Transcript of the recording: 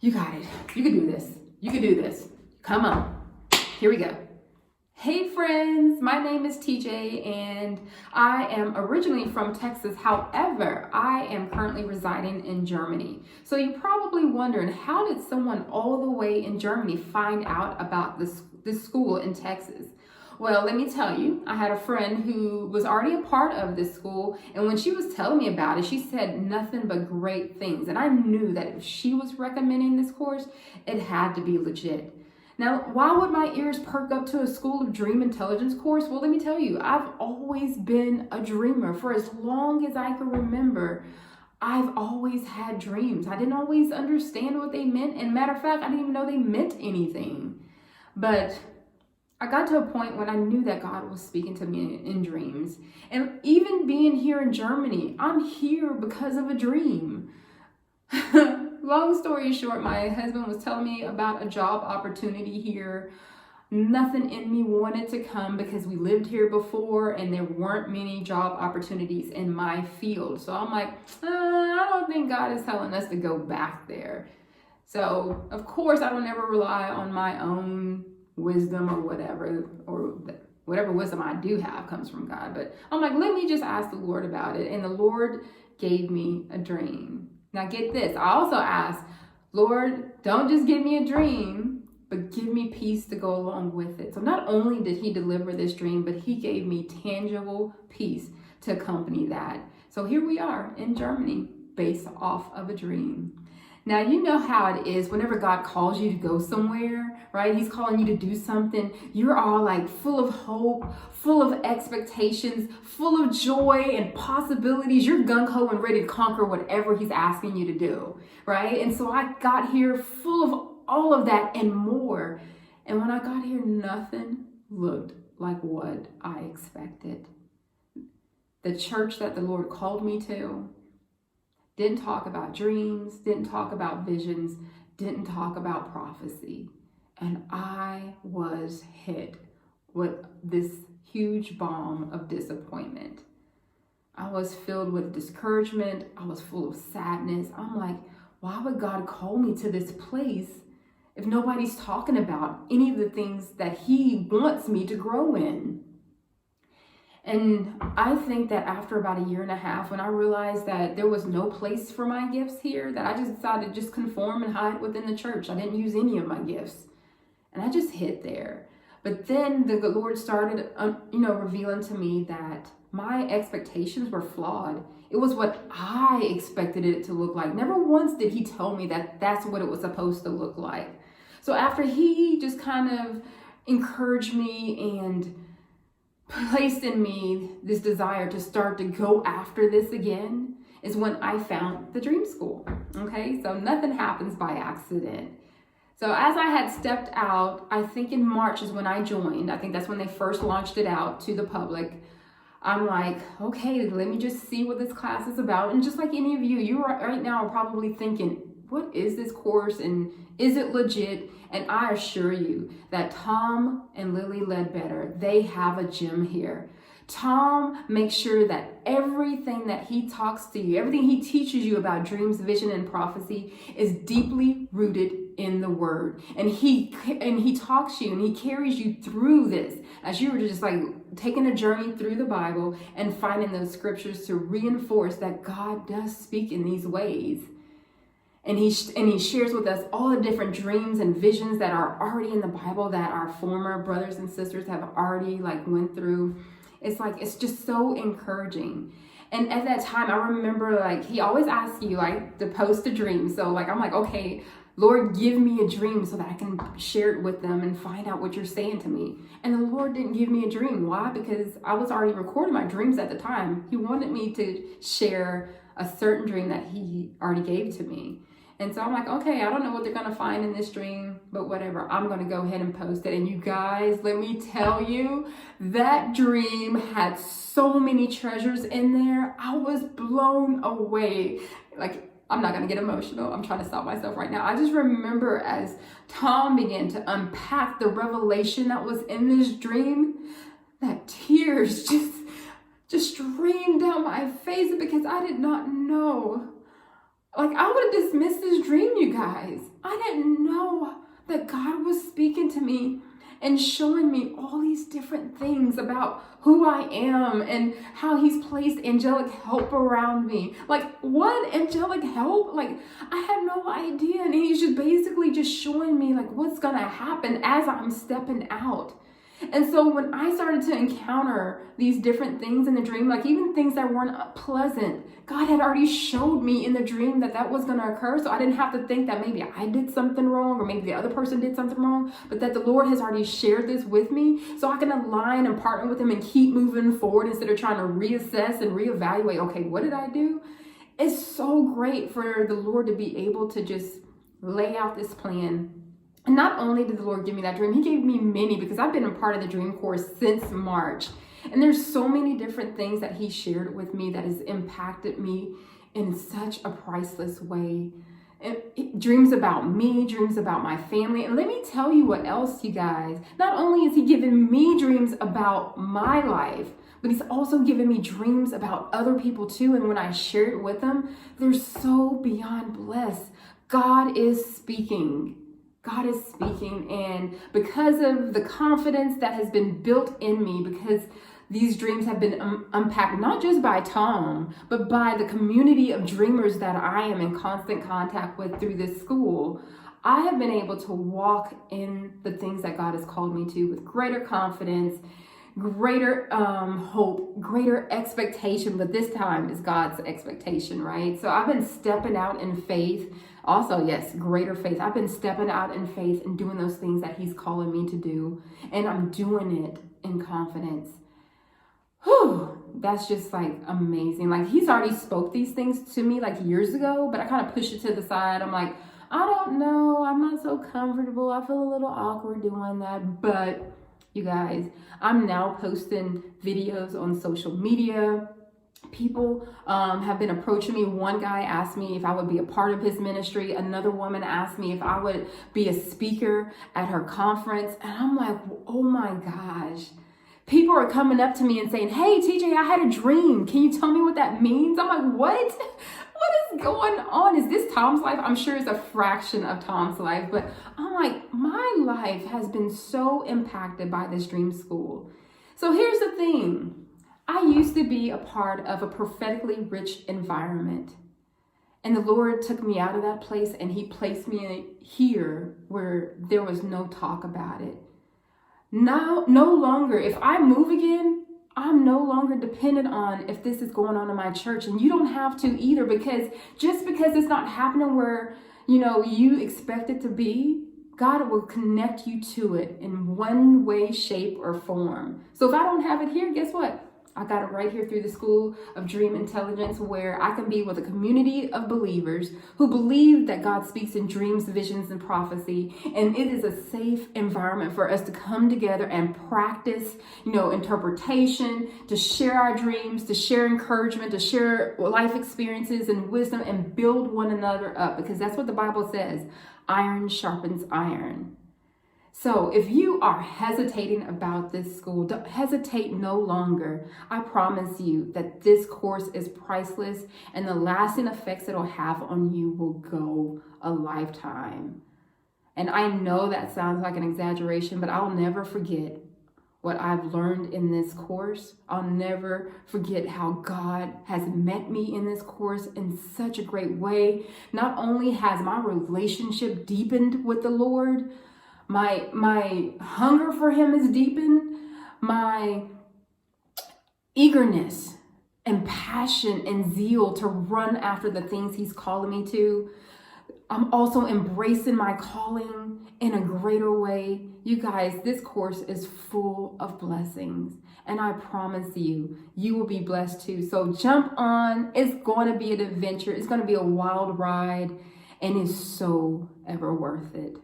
You got it. You can do this. You can do this. Come on. Here we go. Hey friends, my name is TJ and I am originally from Texas. However, I am currently residing in Germany. So you're probably wondering, how did someone all the way in Germany find out about this school in Texas? Well, let me tell you, I had a friend who was already a part of this school, and when she was telling me about it, she said nothing but great things. And I knew that if she was recommending this course, it had to be legit. Now, why would my ears perk up to a School of Dream Intelligence course? Well, let me tell you, I've always been a dreamer. For as long as I can remember, I've always had dreams. I didn't always understand what they meant. And matter of fact, I didn't even know they meant anything. But I got to a point when I knew that God was speaking to me in dreams. And even being here in Germany, I'm here because of a dream. Long story short, my husband was telling me about a job opportunity here. Nothing in me wanted to come because we lived here before and there weren't many job opportunities in my field. So I'm like, I don't think God is telling us to go back there. So of course I don't ever rely on my own wisdom or whatever wisdom I do have comes from God. But I'm like, let me just ask the Lord about it. And the Lord gave me a dream. Now get this, I also asked, Lord, don't just give me a dream, but give me peace to go along with it. So not only did he deliver this dream, but he gave me tangible peace to accompany that. So here we are in Germany based off of a dream. Now, you know how it is whenever God calls you to go somewhere, right? He's calling you to do something. You're all like full of hope, full of expectations, full of joy and possibilities. You're gung-ho and ready to conquer whatever he's asking you to do, right? And so I got here full of all of that and more. And when I got here, nothing looked like what I expected. The church that the Lord called me to didn't talk about dreams, didn't talk about visions, didn't talk about prophecy. And I was hit with this huge bomb of disappointment. I was filled with discouragement. I was full of sadness. I'm like, why would God call me to this place if nobody's talking about any of the things that he wants me to grow in? And I think that after about 1.5 years, when I realized that there was no place for my gifts here, that I just decided to just conform and hide within the church. I didn't use any of my gifts. And I just hid there. But then the Lord started, revealing to me that my expectations were flawed. It was what I expected it to look like. Never once did he tell me that that's what it was supposed to look like. So after he just kind of encouraged me and placed in me this desire to start to go after this again, is when I found the dream school. Okay, so nothing happens by accident. So as I had stepped out, I think in March is when I joined. I think that's when they first launched it out to the public. I'm like, okay, let me just see what this class is about. And just like any of you right now are probably thinking, what is this course and is it legit? And I assure you that Tom and Lily Ledbetter, they have a gem here. Tom makes sure that everything that he talks to you, everything he teaches you about dreams, vision, and prophecy is deeply rooted in the word. And he talks to you and he carries you through this as you were just like taking a journey through the Bible and finding those scriptures to reinforce that God does speak in these ways. And he shares with us all the different dreams and visions that are already in the Bible that our former brothers and sisters have already went through. It's just so encouraging. And at that time, I remember he always asks you to post a dream. So I'm like, okay, Lord, give me a dream so that I can share it with them and find out what you're saying to me. And the Lord didn't give me a dream. Why? Because I was already recording my dreams at the time. He wanted me to share a certain dream that he already gave to me. And so I'm like, okay, I don't know what they're going to find in this dream, but whatever. I'm going to go ahead and post it. And you guys, let me tell you, that dream had so many treasures in there. I was blown away. I'm not going to get emotional. I'm trying to stop myself right now. I just remember as Tom began to unpack the revelation that was in this dream, that tears just streamed down my face because I did not know Like, I would have dismissed this dream, you guys. I didn't know that God was speaking to me and showing me all these different things about who I am and how he's placed angelic help around me. Like, what angelic help? Like, I had no idea. And he's just basically just showing me like what's gonna happen as I'm stepping out. And so when I started to encounter these different things in the dream, like even things that weren't pleasant, God had already showed me in the dream that that was going to occur. So I didn't have to think that maybe I did something wrong or maybe the other person did something wrong, but that the Lord has already shared this with me so I can align and partner with him and keep moving forward instead of trying to reassess and reevaluate, okay, what did I do? It's so great for the Lord to be able to just lay out this plan. And not only did the Lord give me that dream, he gave me many, because I've been a part of the dream course since March. And there's so many different things that he shared with me that has impacted me in such a priceless way. Dreams about me, dreams about my family. And let me tell you what else, you guys. Not only is he giving me dreams about my life, but he's also given me dreams about other people too. And when I share it with them, they're so beyond blessed. God is speaking. God is speaking, and because of the confidence that has been built in me, because these dreams have been unpacked not just by Tom, but by the community of dreamers that I am in constant contact with through this school, I have been able to walk in the things that God has called me to with greater confidence, greater hope, greater expectation, but this time is God's expectation, right? So I've been stepping out in faith. Also, yes, greater faith. I've been stepping out in faith and doing those things that he's calling me to do. And I'm doing it in confidence. Whew, that's just like amazing. Like, he's already spoke these things to me like years ago, but I kind of pushed it to the side. I'm like, I don't know. I'm not so comfortable. I feel a little awkward doing that. But you guys, I'm now posting videos on social media. People have been approaching me. One guy asked me if I would be a part of his ministry. Another woman asked me if I would be a speaker at her conference. And I'm like, oh my gosh. People are coming up to me and saying, hey, TJ, I had a dream. Can you tell me what that means? I'm like, what? What is going on? Is this Tom's life? I'm sure it's a fraction of Tom's life. But I'm like, my life has been so impacted by this dream school. So here's the thing. I used to be a part of a prophetically rich environment. And the Lord took me out of that place and he placed me here where there was no talk about it. Now, no longer, if I move again, I'm no longer dependent on if this is going on in my church. And you don't have to either, because just because it's not happening where, you expect it to be, God will connect you to it in one way, shape, or form. So if I don't have it here, guess what? I got it right here through the School of Dream Intelligence, where I can be with a community of believers who believe that God speaks in dreams, visions, and prophecy. And it is a safe environment for us to come together and practice, interpretation, to share our dreams, to share encouragement, to share life experiences and wisdom, and build one another up, because that's what the Bible says. Iron sharpens iron. So if you are hesitating about this school, don't hesitate no longer. I promise you that this course is priceless, and the lasting effects it'll have on you will go a lifetime. And I know that sounds like an exaggeration, but I'll never forget what I've learned in this course. I'll never forget how God has met me in this course in such a great way. Not only has my relationship deepened with the Lord, my hunger for him is deepened. My eagerness and passion and zeal to run after the things he's calling me to. I'm also embracing my calling in a greater way. You guys, this course is full of blessings, and I promise you, you will be blessed too. So jump on. It's going to be an adventure. It's going to be a wild ride, and it's so ever worth it.